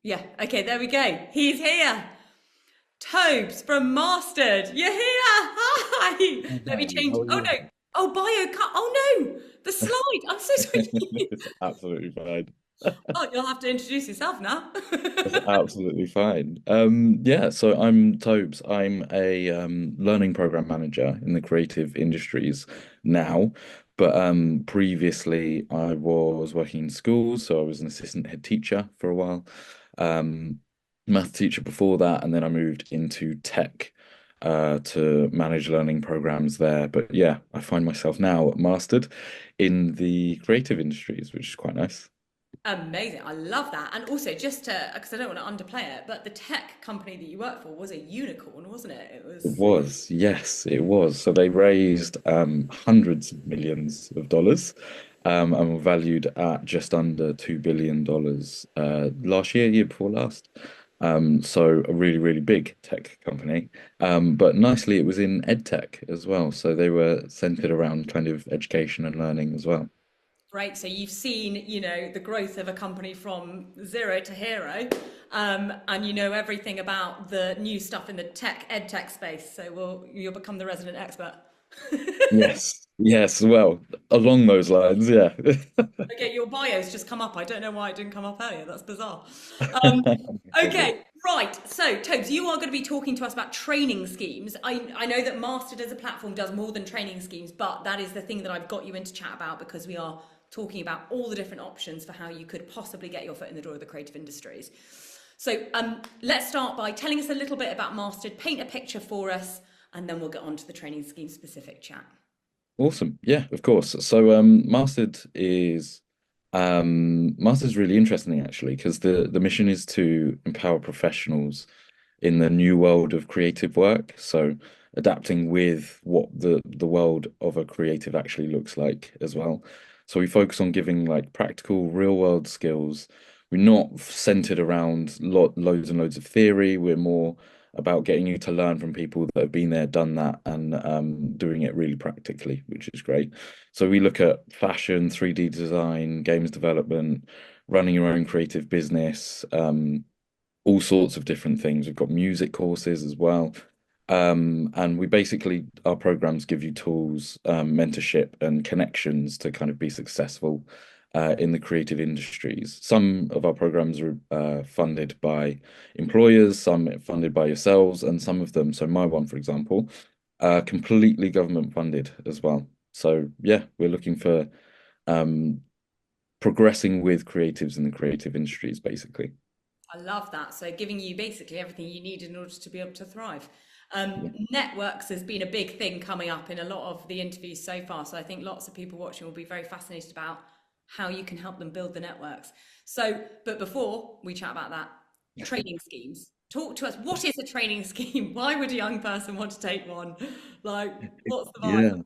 Yeah, okay, there we go. He's here. Tobes from Mastered. You're here. Hi. Oh, Let me hi, change. how are Oh you? no. Oh, bio cut. Oh no. The slide. I'm so sorry. It's absolutely fine. Oh, you'll have to introduce yourself now. It's absolutely fine. Yeah, so I'm Tobes. I'm a learning program manager in the creative industries now, but previously I was working in schools, so I was an assistant head teacher for a while, um, math teacher before that, and then I moved into tech to manage learning programs there. But yeah, I find myself now mastered in the creative industries, which is quite nice. Amazing. I love that. And also, just to, because I don't want to underplay it, but the tech company that you work for was a unicorn, wasn't it? It It was. was, yes, it was. So they raised hundreds of millions of dollars and were valued at just under $2 billion last year, year before last. So a really, really big tech company. But nicely, it was in ed tech as well. So they were centered around kind of education and learning as well. Great. So you've seen, the growth of a company from zero to hero, and you know everything about the new stuff in the ed tech space. So you'll become the resident expert. Yes, yes. Well, along those lines, yeah. Okay, your bio's just come up. I don't know why it didn't come up earlier. That's bizarre. Um, No problem. okay, right. So, Tobes, you are going to be talking to us about training schemes. I know that Mastered as a platform does more than training schemes, but that is the thing that I've got you in to chat about because we are talking about all the different options for how you could possibly get your foot in the door of the creative industries. So, let's start by telling us a little bit about Mastered, paint a picture for us, and then we'll get on to the training scheme specific chat. Awesome. Yeah, of course. So Master's really interesting actually because the mission is to empower professionals in the new world of creative work. So adapting with what the world of a creative actually looks like as well. So we focus on giving like practical real world skills. We're not centered around loads and loads of theory. We're more about getting you to learn from people that have been there, done that, and doing it really practically, which is great. So we look at fashion, 3D design, games development, running your own creative business, all sorts of different things. We've got music courses as well. And we basically, our programs give you tools, mentorship, and connections to kind of be successful in the creative industries. Some of our programs are funded by employers, some are funded by yourselves, and some of them, so my one, for example, completely government funded as well. So yeah, we're looking for um, progressing with creatives in the creative industries, basically. I love that. So, giving you basically everything you need in order to be able to thrive. Yeah. Networks has been a big thing coming up in a lot of the interviews so far. So, I think lots of people watching will be very fascinated about how you can help them build the networks. So, but before we chat about that, training schemes. Talk to us. What is a training scheme? Why would a young person want to take one? Like, what's the vibe? Yeah.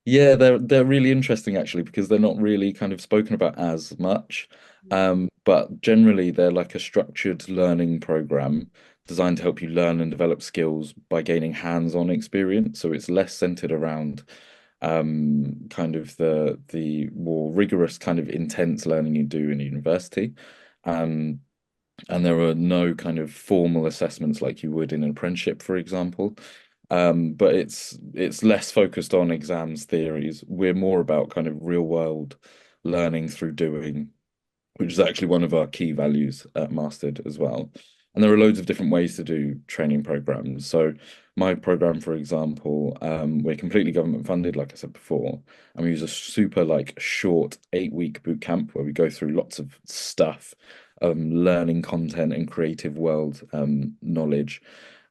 Yeah, they're really interesting actually because they're not really kind of spoken about as much. But generally they're like a structured learning program designed to help you learn and develop skills by gaining hands-on experience. So it's less centered around kind of the more rigorous kind of intense learning you do in university. Um, and there are no kind of formal assessments like you would in an apprenticeship, for example. But it's less focused on exams theories. We're more about kind of real world learning through doing, which is actually one of our key values at Mastered as well. And there are loads of different ways to do training programs. So my program, for example, we're completely government funded, like I said before, and we use a super like short 8 week boot camp where we go through lots of stuff, learning content and creative world knowledge.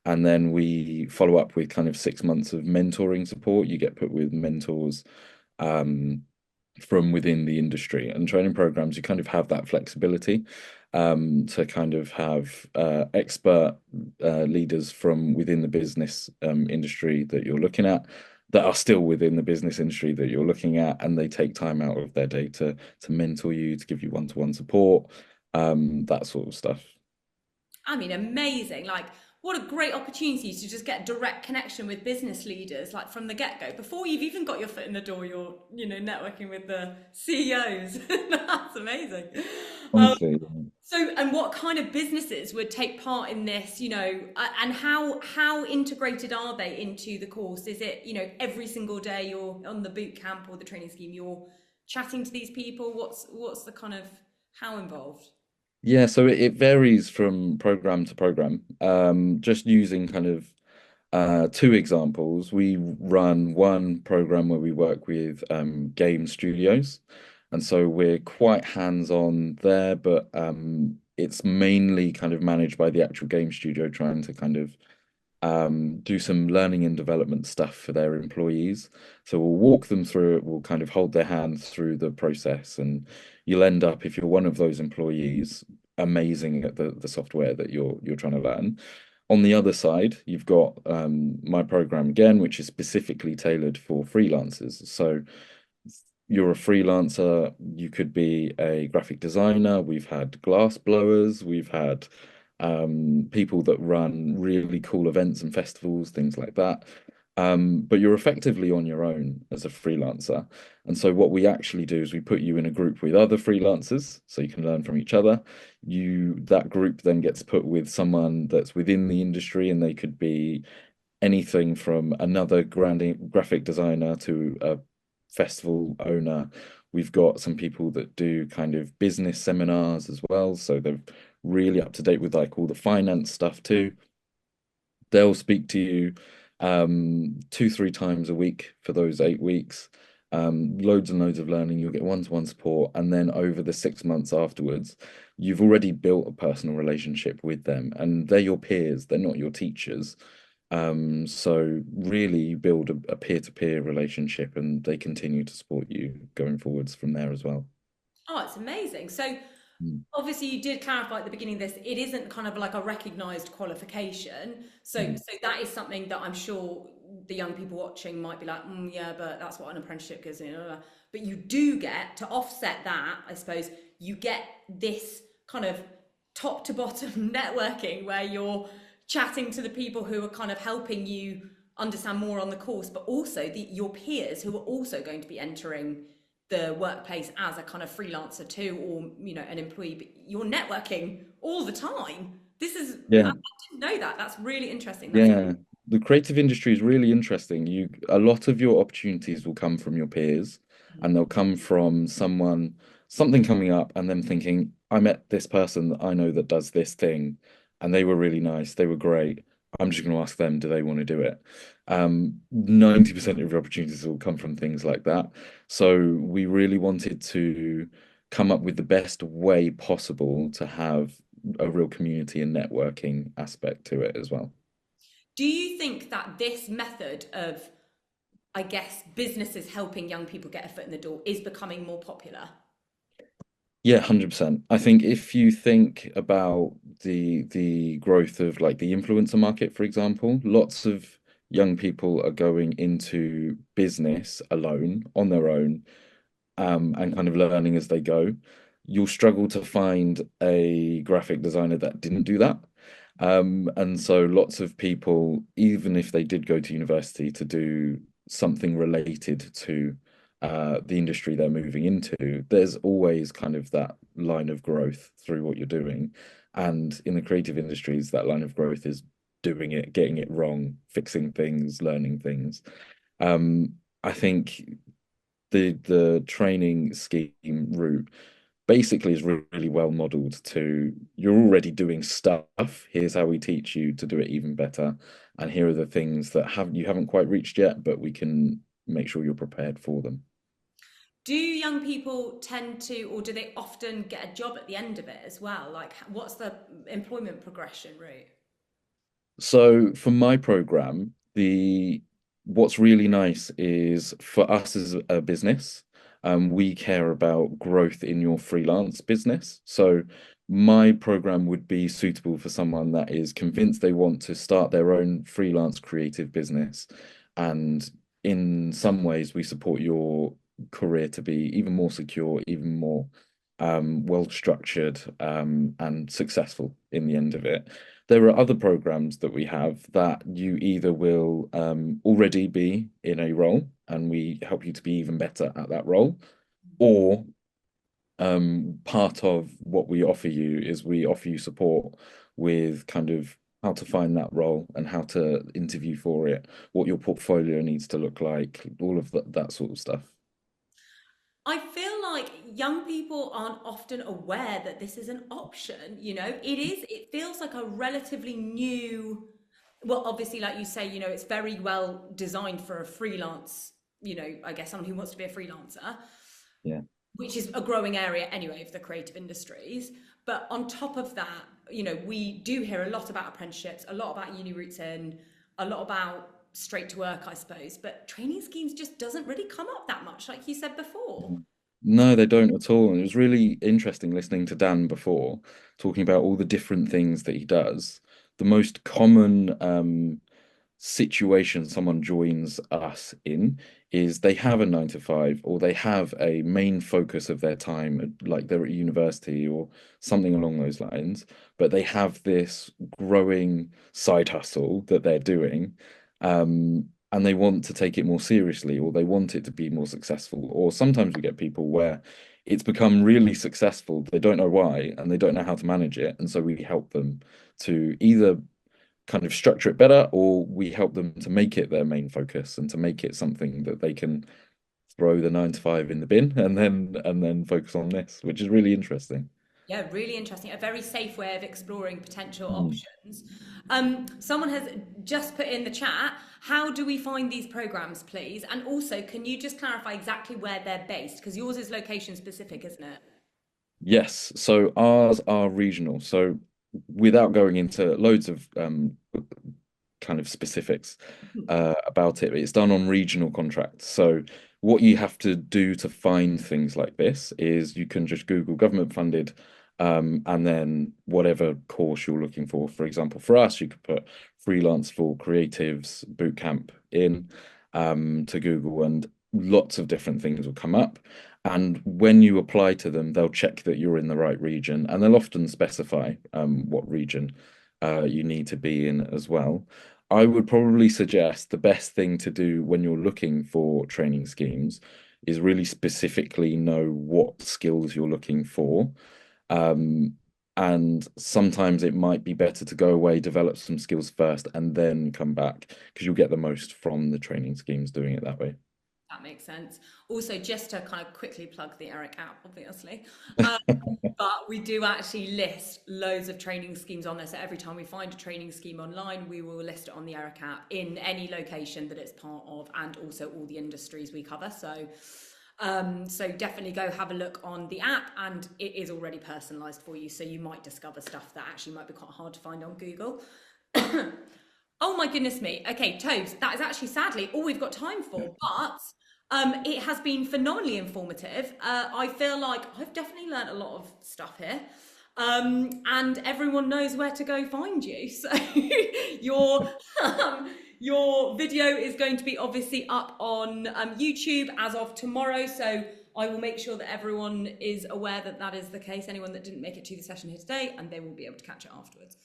And then we follow up with kind of 6 months of mentoring support. You get put with mentors um, from within the industry. And training programs, you kind of have that flexibility to kind of have expert leaders from within the business industry that you're looking at that are still within the business industry that you're looking at, and they take time out of their day to mentor you, to give you one-to-one support, that sort of stuff. I mean, amazing. Like, what a great opportunity to just get direct connection with business leaders, like from the get-go. Before you've even got your foot in the door, you're, networking with the CEOs. That's amazing. Um, Honestly. So, and what kind of businesses would take part in this, and how integrated are they into the course? Is it, every single day you're on the boot camp or the training scheme, you're chatting to these people? What's the kind of how involved? Yeah, so it varies from program to program. Just using kind of two examples. We run one program where we work with game studios, and so we're quite hands-on there, but it's mainly kind of managed by the actual game studio, trying to kind of do some learning and development stuff for their employees. So we'll walk them through it, we'll kind of hold their hand through the process, and you'll end up, if you're one of those employees, amazing at the software that you're trying to learn. On the other side, you've got my program again, which is specifically tailored for freelancers. So you're a freelancer, you could be a graphic designer. We've had glass blowers, we've had people that run really cool events and festivals, things like that. But you're effectively on your own as a freelancer. And so what we actually do is we put you in a group with other freelancers so you can learn from each other. That group then gets put with someone that's within the industry, and they could be anything from another graphic designer to a festival owner. We've got some people that do kind of business seminars as well, so they're really up to date with like all the finance stuff too. They'll speak to you two, three times a week for those 8 weeks. Loads and loads of learning. You'll get one-to-one support, and then over the 6 months afterwards, you've already built a personal relationship with them, and they're your peers, they're not your teachers. So really you build a peer-to-peer relationship, and they continue to support you going forwards from there as well. Oh, it's amazing. So Mm. obviously you did clarify at the beginning of this, it isn't kind of like a recognized qualification. So that is something that I'm sure the young people watching might be like, yeah, but that's what an apprenticeship gives me. But you do get to offset that, I suppose, you get this kind of top to bottom networking where you're chatting to the people who are kind of helping you understand more on the course, but also your peers who are also going to be entering the workplace as a kind of freelancer too, or an employee. But you're networking all the time. I Yeah. didn't know that. That's really interesting. That's Yeah, the creative industry is really interesting. A lot of your opportunities will come from your peers, and they'll come from something coming up, and them thinking, I met this person that I know that does this thing, and they were really nice, they were great. I'm just going to ask them, do they want to do it? 90% of your opportunities will come from things like that. So we really wanted to come up with the best way possible to have a real community and networking aspect to it as well. Do you think that this method of, I guess, businesses helping young people get a foot in the door is becoming more popular? Yeah, 100%. I think if you think about the growth of like the influencer market, for example, lots of young people are going into business alone on their own, and kind of learning as they go. You'll struggle to find a graphic designer that didn't do that. And so lots of people, even if they did go to university to do something related to the industry they're moving into, there's always kind of that line of growth through what you're doing. And in the creative industries, that line of growth is doing it, getting it wrong, fixing things, learning things. I think the training scheme route basically is really well modeled to you're already doing stuff. Here's how we teach you to do it even better. And here are the things that you haven't quite reached yet, but we can make sure you're prepared for them. Do young people tend to, or do they often get a job at the end of it as well? Like, what's the employment progression route? So for my program, the what's really nice is for us as a business, we care about growth in your freelance business. So my program would be suitable for someone that is convinced they want to start their own freelance creative business. And in some ways, we support your career to be even more secure, even more well structured, and successful in the end of it. There are other programs that we have that you either will already be in a role and we help you to be even better at that role, or Part of what we offer you is we offer you support with kind of how to find that role and how to interview for it, what your portfolio needs to look like, all of that sort of stuff. I feel like young people aren't often aware that this is an option. It feels like a relatively new, well, obviously, like you say, it's very well designed for a freelance, I guess someone who wants to be a freelancer, Yeah. which is a growing area anyway of the creative industries. But on top of that, we do hear a lot about apprenticeships, a lot about uni routes in, a lot about straight to work, I suppose. But training schemes just doesn't really come up that much, like you said before. No, they don't at all. And it was really interesting listening to Dan before, talking about all the different things that he does. The most common situation someone joins us in is they have a 9 to 5 or they have a main focus of their time, like they're at university or something along those lines, but they have this growing side hustle that they're doing. And they want to take it more seriously, or they want it to be more successful. Or sometimes we get people where it's become really successful, they don't know why, and they don't know how to manage it. And so we help them to either kind of structure it better, or we help them to make it their main focus and to make it something that they can throw the 9 to 5 in the bin and then focus on this, which is really interesting. Yeah, really interesting. A very safe way of exploring potential Mm. options. Someone has just put in the chat, how do we find these programs, please? And also, can you just clarify exactly where they're based? Because yours is location specific, isn't it? Yes, so ours are regional. So without going into loads of kind of specifics about it, it's done on regional contracts. So what you have to do to find things like this is you can just Google government funded and then whatever course you're looking for. For example, for us, you could put freelance for creatives bootcamp in to Google and lots of different things will come up. And when you apply to them, they'll check that you're in the right region and they'll often specify what region you need to be in as well. I would probably suggest the best thing to do when you're looking for training schemes is really specifically know what skills you're looking for. Um, and sometimes it might be better to go away, develop some skills first, and then come back because you'll get the most from the training schemes doing it that way. That makes sense. Also, just to kind of quickly plug the Eric app, obviously. Um, but we do actually list loads of training schemes on there. So every time we find a training scheme online, we will list it on the Eric app in any location that it's part of and also all the industries we cover. So definitely go have a look on the app and it is already personalized for you. So you might discover stuff that actually might be quite hard to find on Google. Oh my goodness me. Okay, Tobes, that is actually sadly all we've got time for, but it has been phenomenally informative. I feel like I've definitely learned a lot of stuff here. And everyone knows where to go find you. So your your video is going to be obviously up on YouTube as of tomorrow. So I will make sure that everyone is aware that that is the case. Anyone that didn't make it to the session here today, and they will be able to catch it afterwards.